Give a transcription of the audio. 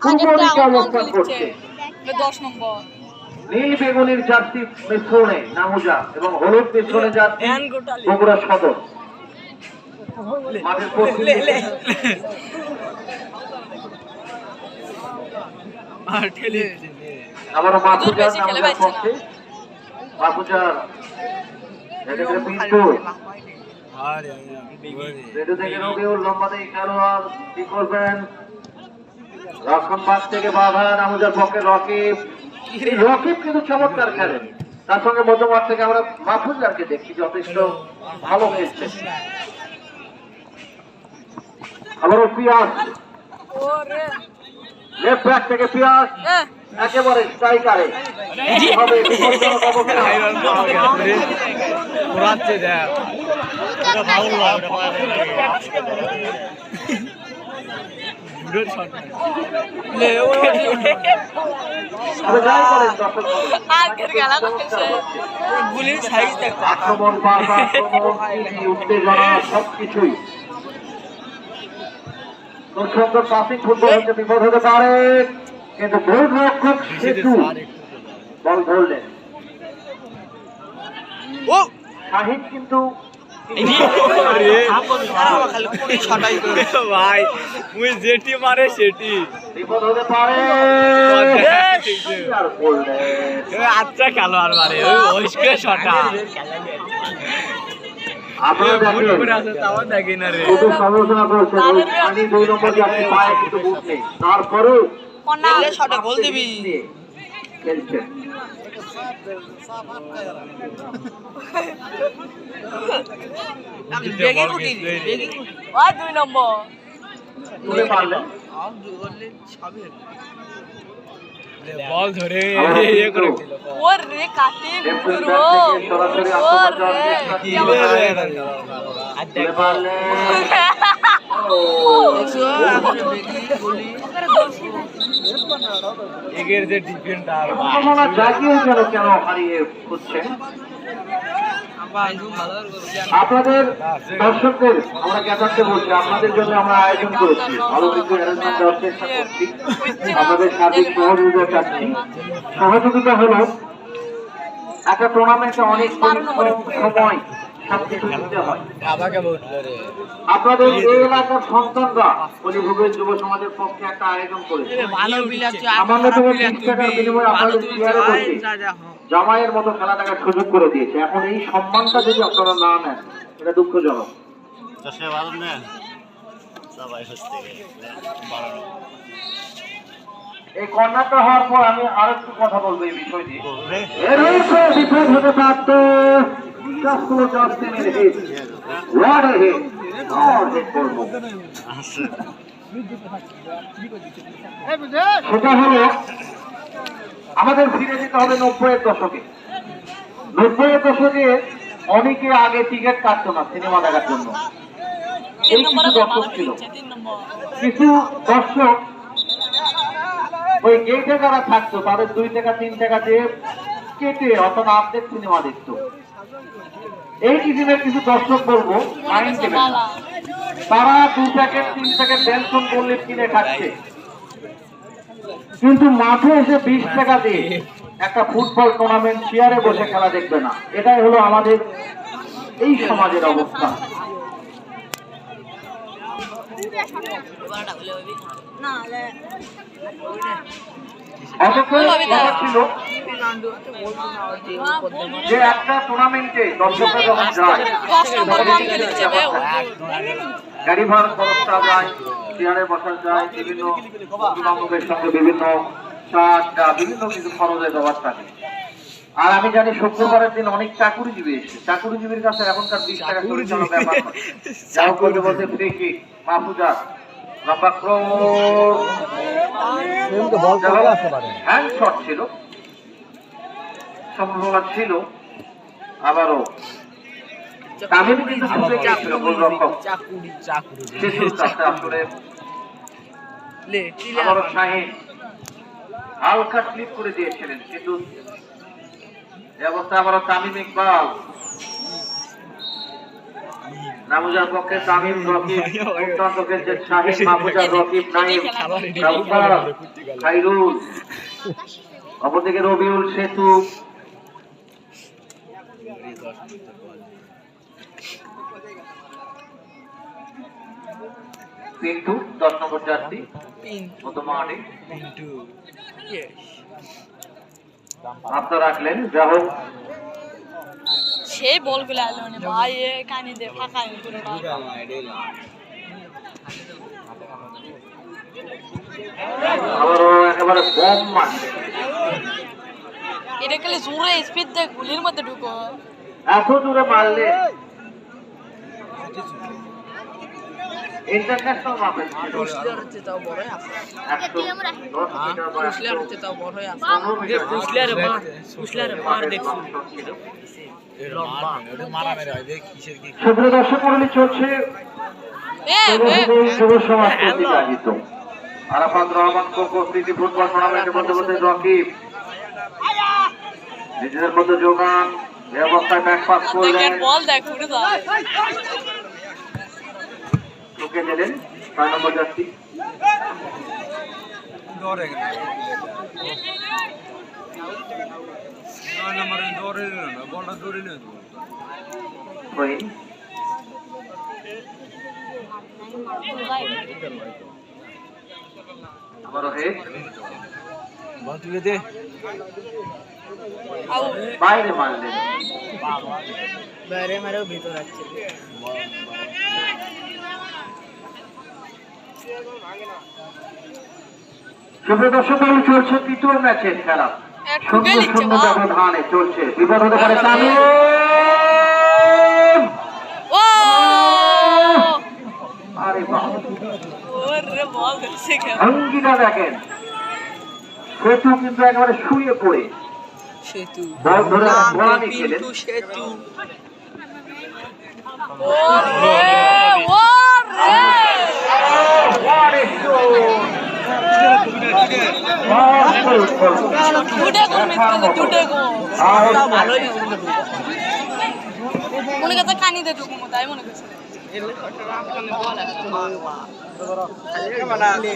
পূর্বদিকে অবস্থান করছে। 10 নম্বর নীল বেগুনির জার্সি মিশ্রণে নামুজা এবং হলুদ মিশ্রণে জার্সি বগুড়া সদর। মাঠের পশ্চিম দিকে আবারও মাহফুজার নামুজার পক্ষে। মাহফুজার রেডি থেকে রবিউল লম্বা দিয়ে খেলোয়াড় কি করবেন? রক্ষণ পাশ থেকে বাধা নামুজার পক্ষে রকিব। রকিব কিন্তু চমৎকার খেলেন। তার সঙ্গে মধ্যমাঠ থেকে আমরা মাহফুজারকে দেখি যথেষ্ট ভালো খেলছে। আবারও পিয়াস লেফট ব্যাক থেকে পিয়াস একেবারে স্ট্রাইকারে আক্রমণ উত্তেজনা সবকিছুই সুন্দর পাসিং ফুটবল হচ্ছে, বিপদ হতে পারে কিন্তু গোলরক্ষক সেতু বল ধরলেন। শাহিদ কিন্তু বিপদ হতে পারে। আচ্ছা খেলো আর মারে শটা তারপরেও গোল দিবি খেলছেন। দুই নম্বর বল ধরে ওর রে কাটে সরাসরি এগের যে ডিফেন্ডার জাগিয়ে গেল কেন হারিয়ে খুঁজছেন? আপনাদের দর্শকদের আমরা জ্ঞাতার্থে বলছি, আপনাদের জন্য আমরা আয়োজন করেছি, ভালো কিছু অ্যারেঞ্জমেন্ট দেওয়ার চেষ্টা করছি, আপনাদের সার্বিক সহযোগিতা চাচ্ছি। সহযোগিতা হলো একটা টুর্নামেন্টে অনেক সময় সবকিছু দিতে হয়। আপনাদের এই এলাকার সন্তানরা অলিভোগের যুব সমাজের পক্ষে একটা আয়োজন করেছে। সামান্য থেকে 30 টাকার বিনিময়ে আপনাদের চেয়ারে বসে জামাইয়ের মতো খেলা দেখার সুযোগ করে দিয়েছে। এখন এই সম্মানটা যদি আপনারা না নেন, এটা দুঃখজনক। এই কর্নারটা হওয়ার পর আমি আরেকটু কথা বলবো এই বিষয় নিয়ে। বিপদ হতে পারত, সেটা হলো আমাদের ফিরে যেতে হবে 90-এর দশকে। 90-এর দশকে অনেকে আগে টিকিট কাটতো না সিনেমা দেখার জন্য। এই কিছু দর্শক ছিল, কিছু দর্শক ওই গেটে যারা থাকতো তাদের 2 টাকা 3 টাকা দিয়ে কেটে অথবা আপডেট সিনেমা দেখতো। এই টিভির কিছু দর্শক বলবো মাইন্ড দেবে না, তারা 2 প্যাকেট 3 প্যাকেট বেলসন বললে কিনে খাচ্ছে, কিন্তু মাঠে এসে 20 টাকা দিয়ে একটা ফুটবল টুর্নামেন্ট চেয়ারে বসে খেলা দেখবে না। এটাই হলো আমাদের এই সমাজের অবস্থা। ছিল যে একটা টুর্নামেন্টে দর্শকরা যখন যায় গাড়ি ভাড়া খরচটা যায়, চেয়ারে বসা যায়, বিভিন্ন অভিভাবকের সঙ্গে বিভিন্ন চাটা বিভিন্ন কিছু খরচের ব্যবহার থাকে। আর আমি জানি শুক্রবারের দিন অনেক চাকুরিজীবী এসে, চাকুরিজীবীর কাছে এখনকার 20 টাকা চুরির জন্য ব্যাপার নয়। যাও করতে বলতে ফ্রি কিক মাহফুজা লম্বা হ্যান্ড শট ছিল, সম্ভাবনা ছিল। আবারও তামিম কিন্তু ছুটে গিয়েছিল গোলরক্ষক আসলে আবারও শাহিন হালকা স্লিপ করে দিয়েছিলেন, কিন্তু এই অবস্থা আবারও তামিম ইকবাল রামুজার পক্ষে তামিম, রকিব, দুর্দান্ত খেলছেন শাহিন, মাহফুজা, রকিব, নাইম, কাউসার, খাইরুল, অপরদিকে রবিউল, সেতু, পিন্টু 10 নম্বর জার্সি মধ্যমাঠে আপনারা রাখলেন। যা হোক সেই বলগুলো আলো না ভাই, এ কানি দে ফাঁকা করে না। আবারও একেবারে বম মারছে। এটা খালি জোরে স্পিড দিয়ে গুলির মধ্যে ঢুকো। এত দূরে মারলে ইন্টারন্যাশনাল মাপে কুশলার হচ্ছে তাও বড়ই আছে। 110 মিটার বা কুশলার হচ্ছে তাও বড়ই আছে। 15 মিটার। কুশলার মার দেখছি। সুপ্রিয় দর্শক মণ্ডলী, চলছে যুব সমাজ কর্তৃক আয়োজিত আরাফাত রহমান কোকো স্মৃতি ফুটবল টুর্নামেন্টের মধ্যে রকিব নিজেদের মধ্যে যোগান, এই অবস্থায় ব্যাক পাস করলেন, বল দেখ উড়ে যায়। ঢুকে দিলেন 6 নম্বর জার্সি রহিম। আবারও হেড, বাইরে মারলেন। বাইরে মারেও ভিতর আছে। সুপ্রিয় দর্শক মণ্ডলী, চলছে তৃতীয় ম্যাচের খেলা। শূন্য শূন্য ব্যবধানে চলছে, বিপদ হতে পারে তামিম। ও আরে বাহ, ওরে বল ধরছে কেন? ভঙ্গিটা দেখেন, সেতু কিন্তু একেবারে শুয়ে পড়ে সেতু বল ধরে ভরানি খেলেন। সেতু ওরে ওরে দুটে গোল মিস করলো, দুটে গোল। ভালোই মনে করছে কানি দে ঢুকুমো, তাই মনে করছে।